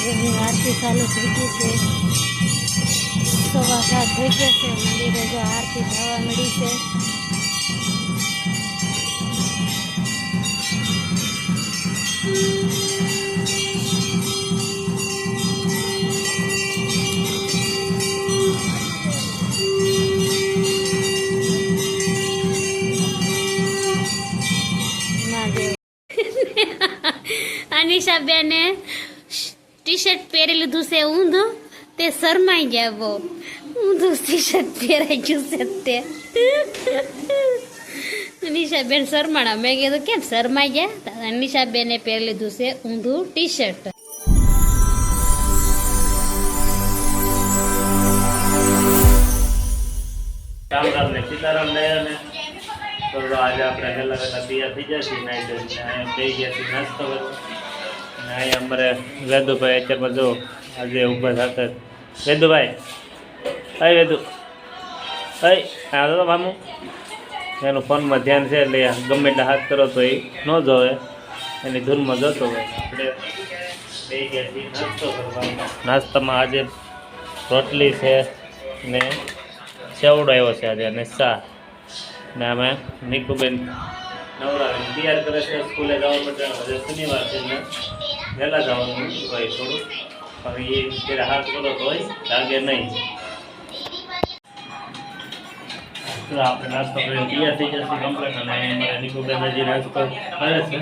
મંદિરની આરતી ચાલુ થઈ ગઈ છે. 7:15 થઈ ગયા છે. મંદિરે જો આરતી થવા મળી છે. અનિશા બેને ટી શર્ટ પહેરી લીધું છે ઊંધું, તે શરમાઈ ગયા બહુ. ઊંધું ટી શર્ટ પહેરાઈ ગયું છે તે. અનિશા બેન શરમાણા. મેં કીધું કેમ શરમાઈ ગયા? અનિશા બેને પહેરી લીધું છે ઊંધું ટી શર્ટ. સીતારામ ને તો આજે આપણે વહેલા વહેલા તૈયાર થઈ જશે. નાઈ ધોઈને થઈ ગયા છે નાસ્તો કરવા. અહીં અમારે વેદુભાઈ અત્યારમાં જો આજે ઊભા થતા. વેદુભાઈ, હા વેદુ, હા તો મામું એનું ફોનમાં ધ્યાન છે એટલે ગમે એટલે હાથ કરો તો એ ન જોવે, એની ધૂનમાં જતો હોય. આપણે થઈ ગયા છીએ નાસ્તો કરવા. નાસ્તામાં આજે રોટલી છે ને સેવડો આવ્યો છે આજે અને ચા. ને અમે નીકુબેન નવરાવીને તૈયાર કરે છે સ્કૂલે જવા માટે. હજુ શનિવાર છે ને વહેલા જવાનું હોય થોડું, પણ એ ત્યારે હાથ કરો તો હોય લાગે નહીં. આપણે નાસ્તો કરીને તૈયાર થઈ જશે કમ્પ્લેટ. અને અમારે નીકુબેન હજી નાસ્તો કરે છે.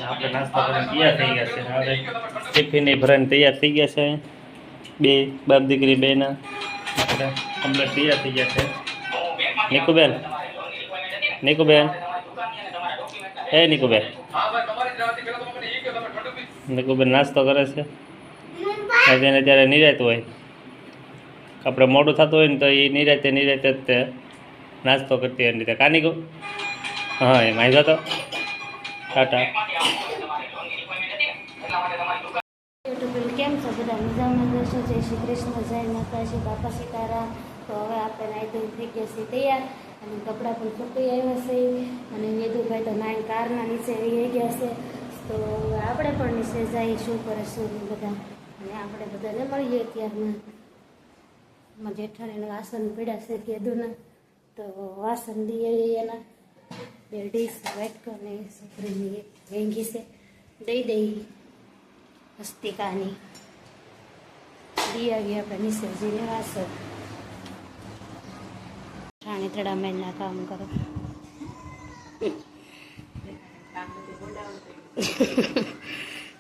આપણે નાસ્તો કરીને તૈયાર થઈ ગયા છે. હવે ટિફિન ભરાઈને તૈયાર થઈ ગયા છે. બે બાપ દીકરી બેના આપણે કમ્પ્લેટ તૈયાર થઈ ગયા છે. નીકુબેન, નીકુબેન, હે નીકુબેન, નીકુબેન નાસ્તો કરે છે. તેને ત્યારે નિરાત હોય, આપણે મોડું થતું હોય ને તો એ નિરાતે જ તે નાસ્તો કરતી હોય રીતે. કાની કહું હા એમ આવી તો ટાટા. કેમ છો બધા? મજામાં જશો? જય શ્રી કૃષ્ણ, જય માતાજી, બાપા સીતારામ. તો હવે આપણે નાઈ ધોઈ થઈ ગયા છીએ તૈયાર, અને કપડાં પણ સુકાઈ આવ્યા છે. અને વેદુભાઈ તો નાઈ કારના નીચે રહી ગયા છે. તો આપણે પણ નીચે જઈએ શું કરે શું બધા, અને આપણે બધાને મળીએ. ત્યારમાં જેઠાણીને વાસણ પીડ્યા છે કેદુના, તો વાસણ દઈએ એના બે ડીશ વાટકોને છોકરીની એક વેંગી છે દઈ દઈ હસ્તિકાની દી આવી આપણે નીચે જઈને વાસણ ઠાણી તડા મહિના કામ કરો.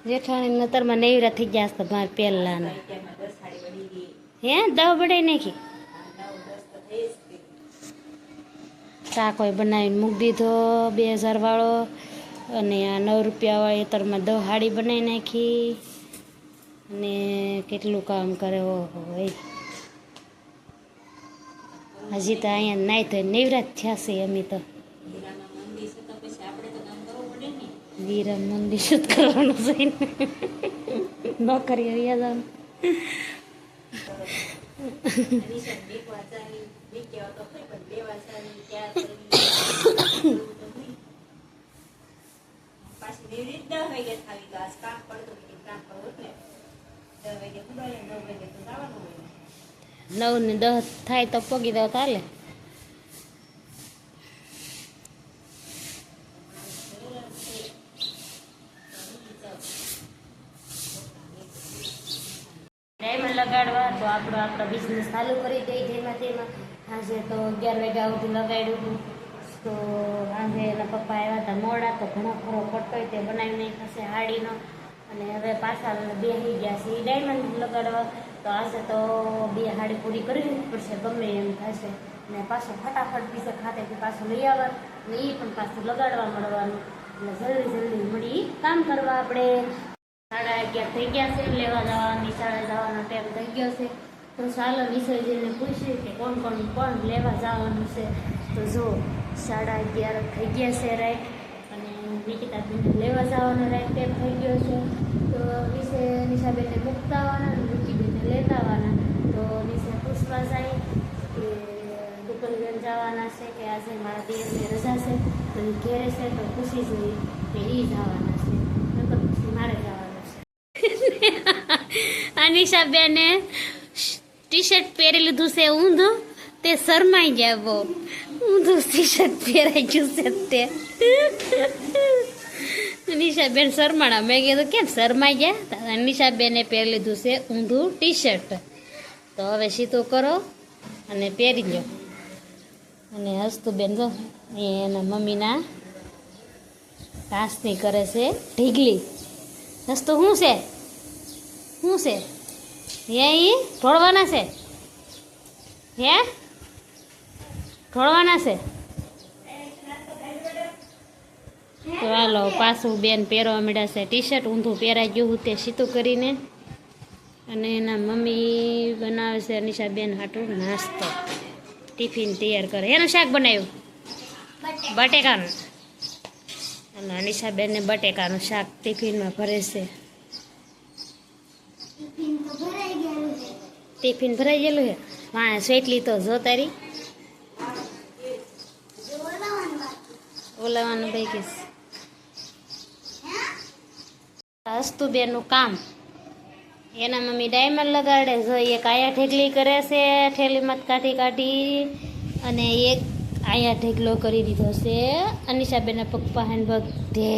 જેઠાણી નતરમાં નેવરા થઈ ગયા તો મારે પહેલાં હે 10 બડાઈ નાખી. શાકોય બનાવીને મૂકી દીધો 2000 વાળો, અને આ 9 રૂપિયા વાળી તરમાં 10 હાડી બનાવી નાખી. અને કેટલું કામ કરે ઓહો. હજી તો અહીંયા નાઈ તો નેવરાત થયા છે અમે તો. વિરામ મંદિર શું કરવાનું છે ન કરીએ યાદ નવ ને 10 થાય તો પગી દો ચાલે. ડાયમંડ લગાડવા તો આપણો બિઝનેસ ચાલુ કરી દઈ. તેમાં આજે તો 11 વાગ્યા સુધી લગાડ્યું હતું. તો આજે એના પપ્પા આવ્યા હતા મોડા, તો ઘણો ખરો પટ્ટોય તે બનાવી નાખ્યો છે હાડીનો. અને હવે પાછા બેસી ગયા છે એ ડાયમંડ લગાડવા. તો આજે તો 2 હાડી પૂરી કરવી પડશે ગમે એમ થશે. અને પાછું ફટાફટ પીસે ખાતેથી પાછું લઈ આવવાનું, અને એ પણ પાછું લગાડવા મળવાનું. એટલે જલ્દી મળી કામ કરવા. આપણે 11:30 થઈ ગયા છે, લેવા જવાની શાળા જવાનો ટાઈમ થઈ ગયો છે. તો ચાલો નીચે જઈને પૂછ્યું કે કોણ લેવા જવાનું છે. તો જો 11:30 થઈ ગયા છે રાઈટ, અને નિકિતાબેનને લેવા જવાનો રાઈટ ટાઈમ થઈ ગયો છે. તો નીચે નિશાબેનને મૂકતા આવવાના અને રૂચીબેનને લેતા આવવાના. તો નીચે પૂછવા જાય કે દુકાનબેન જવાના છે કે આજે મારા દેવની રજા છે તો એ ઘેરે છે, તો પૂછી જોઈએ કે એ જવાના છે, નકર પછી મારે જવાનું છે. અનિશાબેને ટી શર્ટ પહેરી લીધું છે ઊંધું, તે શરમાઈ ગયા બહુ. ઊંધું ટી શર્ટ પહેરાઈ ગયું છે તે. અનિશાબેન શરમાણા. મેં કીધું કેમ શરમાઈ ગયા? અનિશાબેને પહેરી લીધું છે ઊંધું ટી શર્ટ. તો હવે સીધું કરો અને પહેરી લો. અને હસ્તુબેન જો એના મમ્મીના કાસની કરે છે ઢીગલી. હસ્તુ શું છે? શું છે? હે ઈ ઢોળવાના છે? હે ઢોળવાના છે? તો હાલો પાછું બેન પહેરવા માંડ્યા છે ટી શર્ટ. ઊંધું પહેરાઈ ગયું તે સીતું કરીને. અને એના મમ્મી બનાવે છે અનિશાબેન હાટું નાસ્તો. ટિફિન તૈયાર કરે. એનું શાક બનાવ્યું બટેકાનું. અને અનિશાબેનને બટેકાનું શાક ટિફિનમાં ભરે છે. ટિફિન ભરાઈ ગયેલું છે. હા સ્વેટલી તો જો તારી ઓલાવાનું ભાઈ હસ્તુબેનનું કામ. એના મમ્મી ડાયમંડ લગાડે જો. એક આયા ઢેકલી કરે છે ઠેલીમાં કાઢી કાઢી, અને એક આયા ઢેકલો કરી દીધો છે અનિશાબેનના પપ્પા હેન બધે.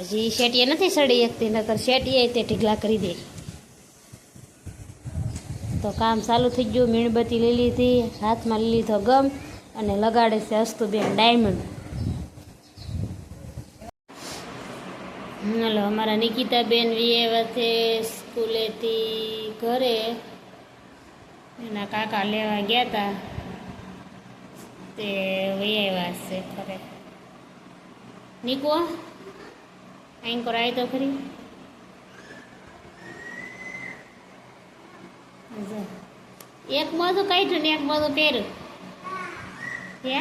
હજી શેટીએ નથી સડી એકતી, નકર શેટીએ તે ઢીકલા કરી દે. તો કામ ચાલુ થઈ ગયું. મીણબત્તી લઈ લીધી, હાથમાં લઈ લીધો ગમ, અને લગાડે છે હસ્તુબેન ડાયમંડ. હલો અમારા નિકિતાબેન વિયેવા છે સ્કૂલેથી ઘરે. એના કાકા લેવા ગયા હતા તે વિયેવા છે ઘરે. નીકુ એન્કર આવી તો ખરી. એક મોઢું કાઢ્યું ને એક મોઢું પહેર્યું. હે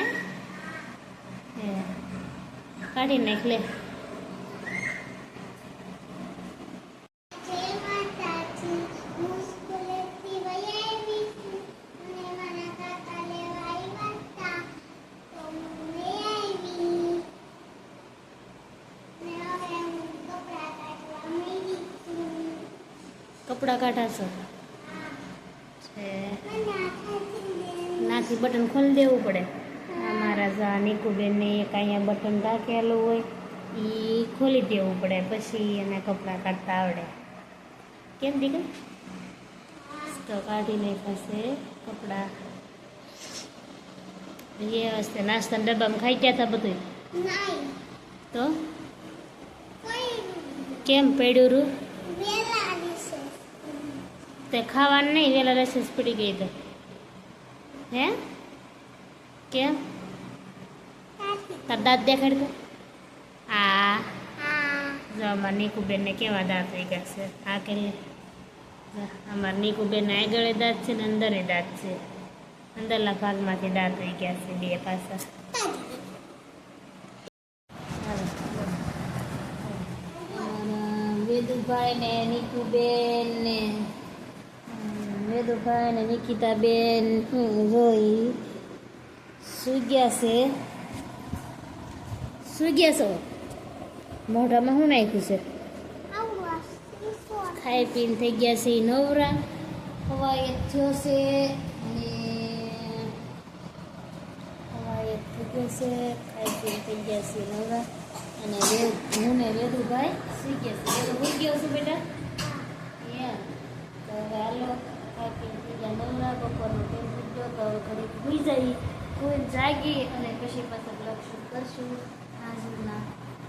કાઢી નાખ લે. કપડા કાઢાશો નાથી બટન ખોલી દેવું પડે. અમારા જા નીકુબેનને એક અહીંયા બટન રાખેલું હોય એ ખોલી દેવું પડે, પછી એને કપડાં કાઢતા આવડે. કેમ દીકરા? તો કાઢી નાખાશે કપડાં. એ વસ્તે નાસ્તાના ડબ્બામાં ખાઈ ગયા હતા બધું? તો કેમ પડ્યું રૂ? તે ખાવાનું નહીં, વેલા રેસેસ પડી ગઈ તો. હે કેમ? તાર દાંત દેખાડ તો. આ જો અમારા નીકુબેનને કેવા દાંત થઈ ગયા છે. આ કે અમારા નીકુબેનને આગળ દાંત છે ને અંદરે દાંત છે. અંદરના ભાગમાંથી દાંત થઈ ગયા છે બે પાછા. વેદુભાઈ ને નીકુબેન ને વેદુભાઈ ને નિકિતાબેન જોઈ સુગ્યા છે. સુગ્યા છો? મોઢામાં શું નાખ્યું છે? ખાઈ પીને થઈ ગયા છે નવરા. હવાઈ થયો છે અને હવાઈ થઈ ગયો છે. ખાઈ પીને થઈ ગયા છે નવરા. અને હું ને વેદુભાઈ સુઈ ગયા છે. વેદુ સુઈ ગયો છું બેટા. તો હવે હાલો ખાઈ પીને થઈ ગયા નવરા. બપોરનો ટાઈમ થઈ ગયો તો હવે ઘડીક સુઈ જઈ. કોઈ જાગી અને પછી પાછા બ્લોગ શૂટ કરશું હાજરના.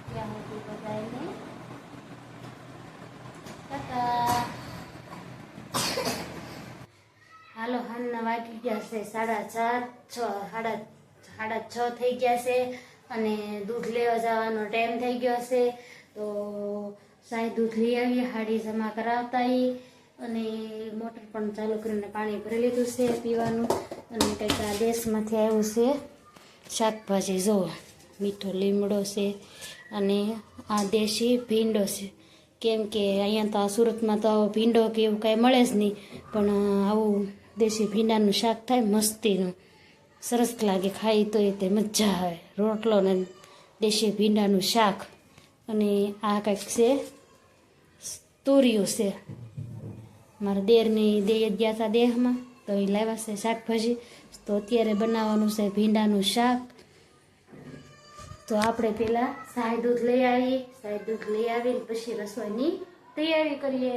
ત્યાં સુધી બધાને ટાટા. હાલો હાલના વાગી ગયા છે 6:30 થઈ ગયા છે. અને દૂધ લેવા જવાનો ટાઈમ થઈ ગયો છે. તો સાહેબ દૂધ લઈ આવીએ, હાડી જમા કરાવતા. અને મોટર પણ ચાલુ કરીને પાણી ભરી લીધું છે પીવાનું. અને કંઈક આ દેશમાંથી આવ્યું છે શાકભાજી. જો મીઠો લીમડો છે અને આ દેશી ભીંડો છે. કેમ કે અહીંયા તો સુરતમાં તો ભીંડો કે એવું કાંઈ મળે જ નહીં, પણ આવું દેશી ભીંડાનું શાક થાય મસ્તીનું, સરસ લાગે. ખાઈ તો એ તે મજા આવે. રોટલો ને દેશી ભીંડાનું શાક. અને આ કંઈક છે તુરિયું છે. મારા દેરની દે ગયા હતા દેહમાં, તો એ લાવ્યા છે શાકભાજી. તો અત્યારે બનાવવાનું છે ભીંડાનું શાક. તો આપણે પહેલાં સાય દૂધ લઈ આવીએ. સાય દૂધ લઈ આવીને પછી રસોઈની તૈયારી કરીએ.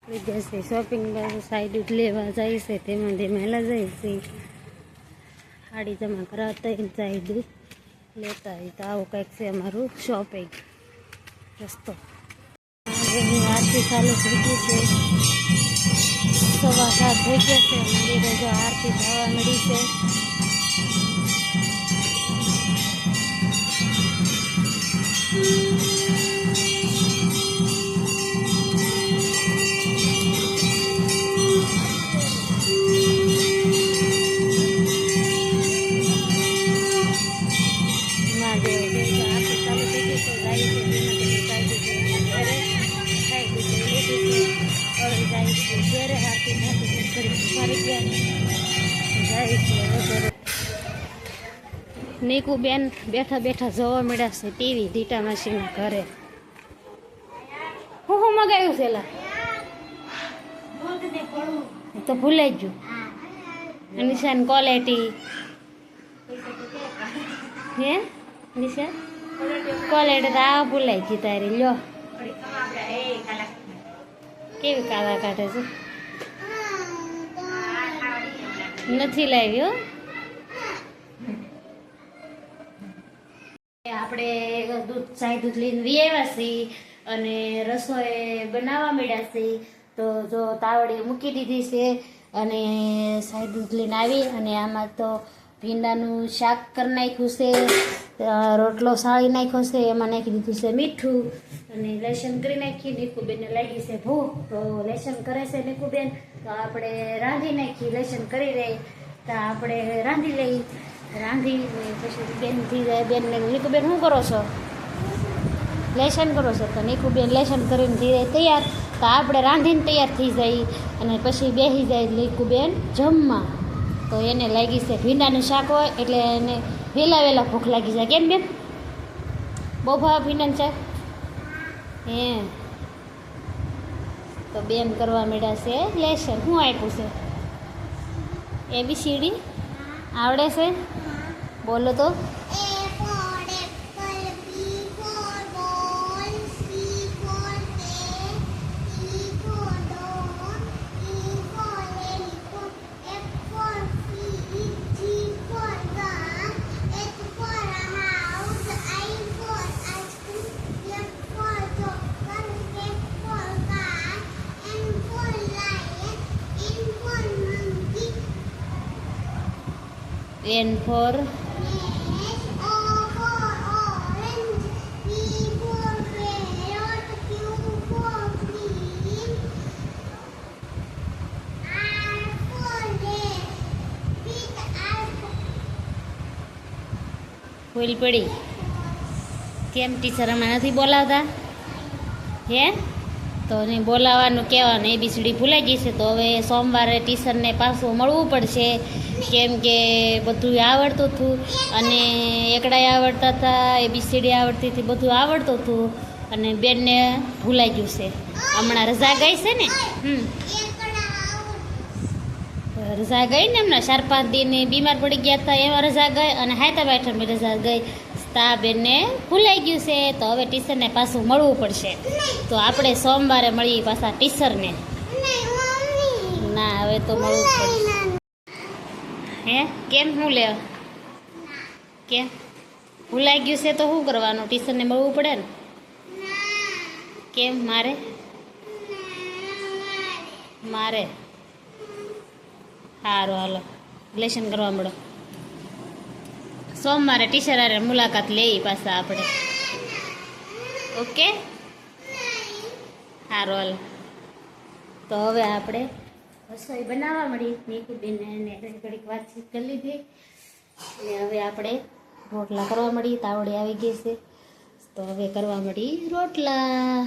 વિદ્યાર્થી શોપિંગ સાય દૂધ લેવા જાય છે, તેમાં હેલા જાય છે. હાડી જમા કરાવતા સાય દૂધ લેતા હોય. તો આવું કંઈક છે અમારું શોપિંગ રસ્તો. આરતી ચાલુ થઈ ગઈ છે, 7:15 થઈ ગયા છે. મંદિરે જો આરતી થવા મળી છે. નીકુ બેન બેઠા બેઠા જોવા મળ્યા છે ટીવી દીટા માસીના ઘરે. હું મગાવ્યું છે એલા તો ભૂલાઈ ગયું. નિશાન ક્વોલિટી હે નિશાન ક્વોલિટી તો આ ભૂલાઈ ગઈ તારી. લ્યો કેવી કાળા કાઢે છે. નથી લાવ્યો. આપણે સાય દૂધ લઈને વી આવ્યા છીએ અને રસોઈ બનાવવા માંડ્યા છીએ. તો જો તાવડી મૂકી દીધી છે અને સાય દૂધ લઈને આવી અને આમાં તો ભીંડાનું શાક કરી નાખ્યું છે, રોટલો સાળી નાખ્યો છે, એમાં નાખી દીધું છે મીઠું અને લસણ કરી નાખી. નીકુબેનને લાગી છે ભૂખ, તો લસણ કરે છે નીકુબેન. તો આપણે રાંધી નાખી, લસણ કરી રહી તો આપણે રાંધી લઈ. રાંધી પછી બેન થઈ જાય. બેનને નીકુબેન શું કરો છો? લેસન કરો છો. તો નીકુબેન લેસન કરીને થઈ જાય તૈયાર. તો આપણે રાંધીને તૈયાર થઈ જાય અને પછી બેસી જાય નીકુબેન જમવા. તો એને લાગી છે ભીંડાનું શાક હોય એટલે એને વહેલા ભૂખ લાગી જાય. કેમ બેન? બહુ ભાવ ભીંડાનું શાક હે? તો બેન કરવા માંડ્યા છે લેસન. શું આપ્યું છે? ABCD આવડે છે? બોલો તો. N for ફૂલ પડી. કેમ ટીચર હમણાં નથી બોલાવતા હે? તો નહીં બોલાવવાનું કહેવાનું. ABCD ભૂલાઈ ગઈ છે. તો હવે સોમવારે ટીચરને પાછું મળવું પડશે, કેમ કે બધું આવડતું હતું અને એકડાય આવડતા હતા, ABCD આવડતી હતી, બધું આવડતું હતું અને બેનને ભૂલાઈ ગયું છે. હમણાં રજા ગઈ છે ને. રજા ગઈ ને હમણાં 4-5 દિન બીમાર પડી ગયા હતા, એમાં રજા ગઈ અને હાયતા બેઠામાં રજા ગઈ. તા બેનને ભૂલાઈ ગયું છે. તો હવે ટીચરને પાછું મળવું પડશે. તો આપણે સોમવારે મળીએ પાછા ટીચરને. ના હવે તો મળવું પડશે. હે કેમ? શું લે? કેમ ભૂલાઈ ગયું છે? તો શું કરવાનું? ટીચરને મળવું પડે ને. કેમ મારે? સારું હાલો લેસન કરવા મળો. સોમવારે ટીચર આરે મુલાકાત લઈ પાછા આપણે. ઓકે સારું હાલો. તો હવે આપણે રસોઈ બનાવવા મળી. નીકુબેનને ઘડીક વાતચીત કરી લીધી અને હવે આપણે રોટલા કરવા મળી. તાવડી આવી ગઈ છે તો હવે કરવા મળી રોટલા.